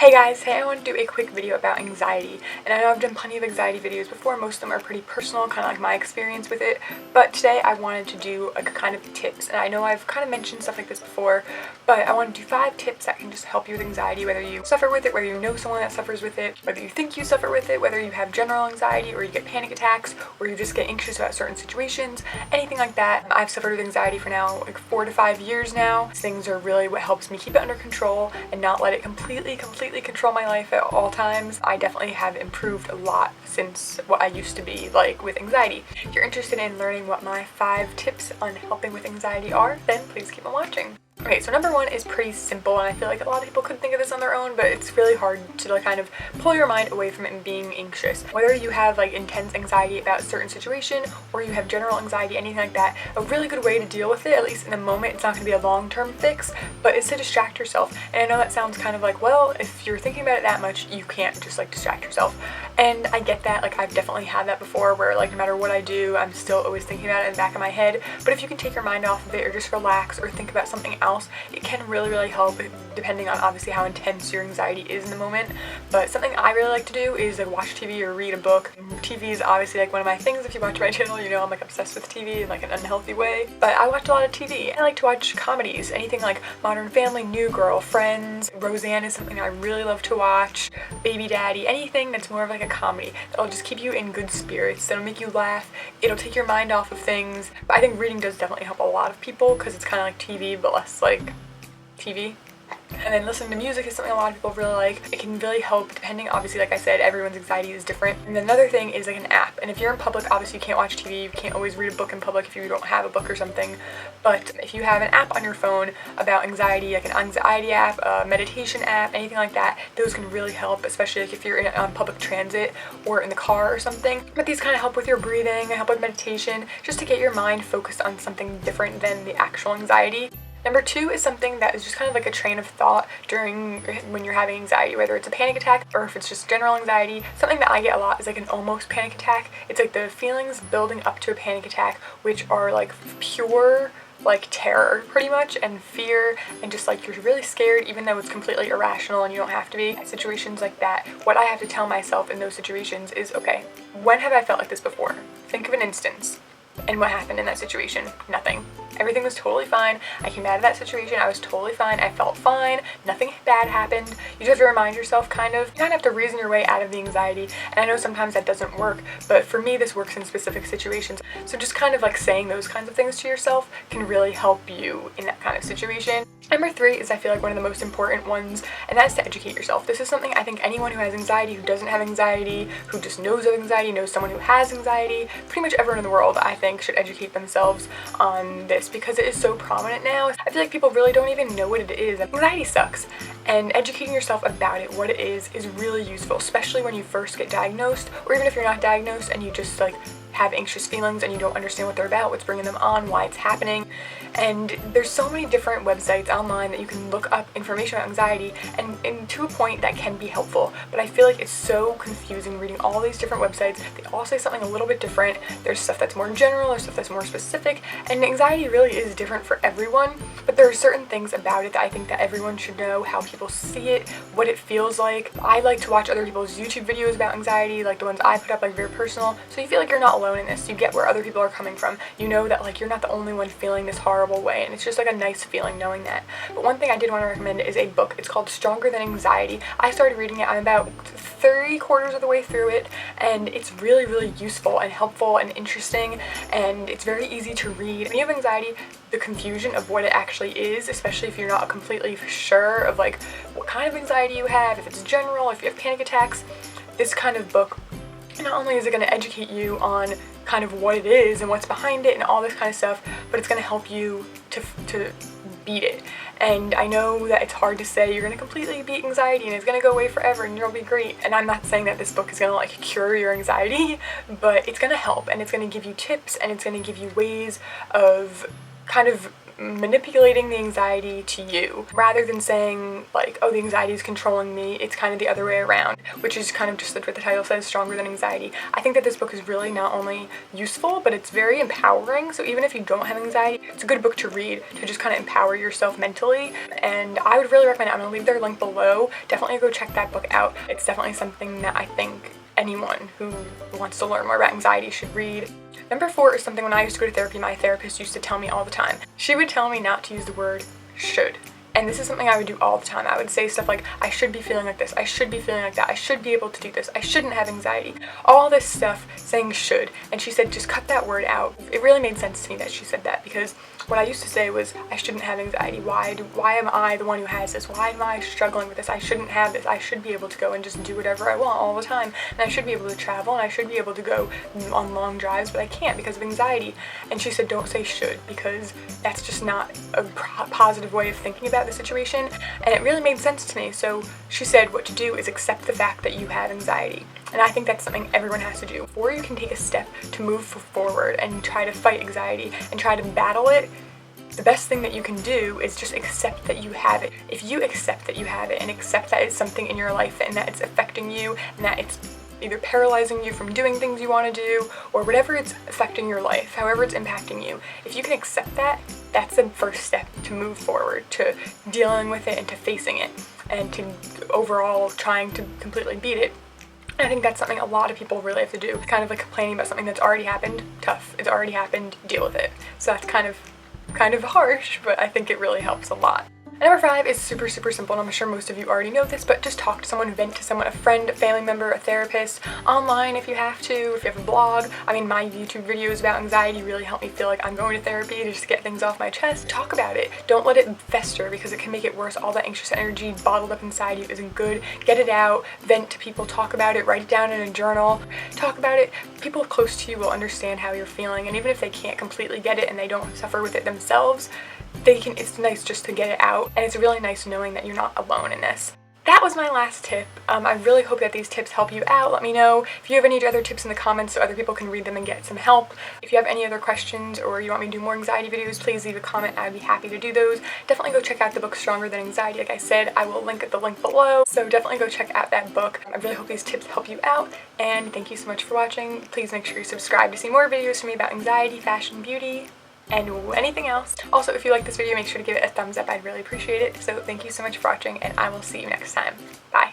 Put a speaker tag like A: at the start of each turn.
A: Hey guys, today I want to do a quick video about anxiety, and I know I've done plenty of anxiety videos before. Most of them are pretty personal, kind of like my experience with it, but today I wanted to do like a kind of tips, and I know I've kind of mentioned stuff like this before, but I want to do 5 tips that can just help you with anxiety, whether you suffer with it, whether you know someone that suffers with it, whether you think you suffer with it, whether you have general anxiety or you get panic attacks or you just get anxious about certain situations, anything like that. I've suffered with anxiety for now like 4 to 5 years now. These things are really what helps me keep it under control and not let it completely control my life at all times. I definitely have improved a lot since what I used to be like with anxiety. If you're interested in learning what my 5 tips on helping with anxiety are, then please keep on watching. Okay, so number 1 is pretty simple, and I feel like a lot of people could think of this on their own, but it's really hard to like kind of pull your mind away from it and being anxious. Whether you have like intense anxiety about a certain situation or you have general anxiety, anything like that, a really good way to deal with it, at least in the moment, it's not going to be a long-term fix, but it's to distract yourself. And I know that sounds kind of like, well, if you're thinking about it that much, you can't just like distract yourself. And I get that, like I've definitely had that before where like no matter what I do, I'm still always thinking about it in the back of my head. But if you can take your mind off of it or just relax or think about something else, it can really help, depending on obviously how intense your anxiety is in the moment. But something I really like to do is like watch TV or read a book. TV is obviously like one of my things. If you watch my channel, you know I'm like obsessed with TV in like an unhealthy way. But I watch a lot of TV. I like to watch comedies, anything like Modern Family, New Girl, Friends, Roseanne is something I really love to watch, Baby Daddy, anything that's more of like a comedy that'll just keep you in good spirits, that'll make you laugh, it'll take your mind off of things. But I think reading does definitely help a lot of people because it's kind of like TV but less like TV. And then listening to music is something a lot of people really like. It can really help depending, obviously, like I said, everyone's anxiety is different. And another thing is like an app. And if you're in public, obviously you can't watch TV, you can't always read a book in public if you don't have a book or something. But if you have an app on your phone about anxiety, like an anxiety app, a meditation app, anything like that, those can really help, especially like if you're on public transit or in the car or something. But these kind of help with your breathing, help with meditation, just to get your mind focused on something different than the actual anxiety. Number 2 is something that is just kind of like a train of thought when you're having anxiety, whether it's a panic attack or if it's just general anxiety. Something that I get a lot is like an almost panic attack. It's like the feelings building up to a panic attack, which are like pure like terror pretty much and fear and just like you're really scared even though it's completely irrational and you don't have to be. Situations like that, what I have to tell myself in those situations is, okay, when have I felt like this before? Think of an instance. And what happened in that situation? Nothing. Everything was totally fine. I came out of that situation, I was totally fine, I felt fine, nothing bad happened. You just have to remind yourself you kind of have to reason your way out of the anxiety. And I know sometimes that doesn't work, but for me this works in specific situations. So just kind of like saying those kinds of things to yourself can really help you in that kind of situation. Number 3 is I feel like one of the most important ones, and that's to educate yourself. This is something I think anyone who has anxiety, who doesn't have anxiety, who just knows of anxiety, knows someone who has anxiety, pretty much everyone in the world I think should educate themselves on this because it is so prominent now. I feel like people really don't even know what it is. Anxiety sucks, and educating yourself about it, what it is really useful, especially when you first get diagnosed, or even if you're not diagnosed and you just like have anxious feelings and you don't understand what they're about, what's bringing them on, why it's happening. And there's so many different websites online that you can look up information about anxiety, and to a point that can be helpful, but I feel like it's so confusing reading all these different websites. They all say something a little bit different. There's stuff that's more general, there's stuff that's more specific, and anxiety really is different for everyone, but there are certain things about it that I think that everyone should know, how people see it, what it feels like. I like to watch other people's YouTube videos about anxiety, like the ones I put up, like very personal, so you feel like you're not alone in this. You get where other people are coming from. You know that like you're not the only one feeling this horrible way, and it's just like a nice feeling knowing that. But one thing I did want to recommend is a book. It's called Stronger Than Anxiety. I started reading it, I'm about 3/4 of the way through it, and it's really useful and helpful and interesting, and it's very easy to read. When you have anxiety, the confusion of what it actually is, especially if you're not completely sure of like what kind of anxiety you have, if it's general, if you have panic attacks, this kind of book, not only is it going to educate you on kind of what it is and what's behind it and all this kind of stuff, but it's going to help you to beat it. And I know that it's hard to say you're going to completely beat anxiety and it's going to go away forever and you'll be great. And I'm not saying that this book is going to like cure your anxiety, but it's going to help, and it's going to give you tips, and it's going to give you ways of kind of manipulating the anxiety to you, rather than saying like, oh, the anxiety is controlling me. It's kind of the other way around, which is kind of just what the title says, Stronger Than Anxiety. I think that this book is really not only useful, but it's very empowering. So even if you don't have anxiety, it's a good book to read to just kind of empower yourself mentally. And I would really recommend it. I'm gonna leave their link below. Definitely go check that book out. It's definitely something that I think anyone who wants to learn more about anxiety should read. Number 4 is something when I used to go to therapy, my therapist used to tell me all the time. She would tell me not to use the word should. And this is something I would do all the time. I would say stuff like, I should be feeling like this, I should be feeling like that, I should be able to do this, I shouldn't have anxiety. All this stuff saying should. And she said, just cut that word out. It really made sense to me that she said that, because what I used to say was, I shouldn't have anxiety. Why am I the one who has this? Why am I struggling with this? I shouldn't have this. I should be able to go and just do whatever I want all the time. And I should be able to travel, and I should be able to go on long drives, but I can't because of anxiety. And she said, don't say should, because that's just not a positive way of thinking about the situation. And it really made sense to me. So she said what to do is accept the fact that you have anxiety. And I think that's something everyone has to do. Before you can take a step to move forward and try to fight anxiety and try to battle it, the best thing that you can do is just accept that you have it. If you accept that you have it and accept that it's something in your life and that it's affecting you and that it's either paralyzing you from doing things you want to do or whatever it's affecting your life, however it's impacting you, if you can accept that, that's the first step to move forward, to dealing with it and to facing it and to overall trying to completely beat it. I think that's something a lot of people really have to do. It's kind of like complaining about something that's already happened. Tough. It's already happened. Deal with it. So that's kind of harsh, but I think it really helps a lot. And number 5 is super simple, and I'm sure most of you already know this, but just talk to someone, vent to someone, a friend, a family member, a therapist, online if you have to, if you have a blog. I mean, my YouTube videos about anxiety really help me feel like I'm going to therapy to just get things off my chest. Talk about it. Don't let it fester, because it can make it worse. All that anxious energy bottled up inside you isn't good. Get it out, vent to people, talk about it, write it down in a journal, talk about it. People close to you will understand how you're feeling, and even if they can't completely get it and they don't suffer with it themselves, it's nice just to get it out, and it's really nice knowing that you're not alone in this. That was my last tip. I really hope that these tips help you out. Let me know if you have any other tips in the comments so other people can read them and get some help. If you have any other questions or you want me to do more anxiety videos, please leave a comment. I'd be happy to do those. Definitely go check out the book Stronger Than Anxiety. Like I said, I will link at the link below, so definitely go check out that book. I really hope these tips help you out, and thank you so much for watching. Please make sure you subscribe to see more videos from me about anxiety, fashion, beauty, and anything else. Also, if you like this video, make sure to give it a thumbs up. I'd really appreciate it. So thank you so much for watching, and I will see you next time. Bye.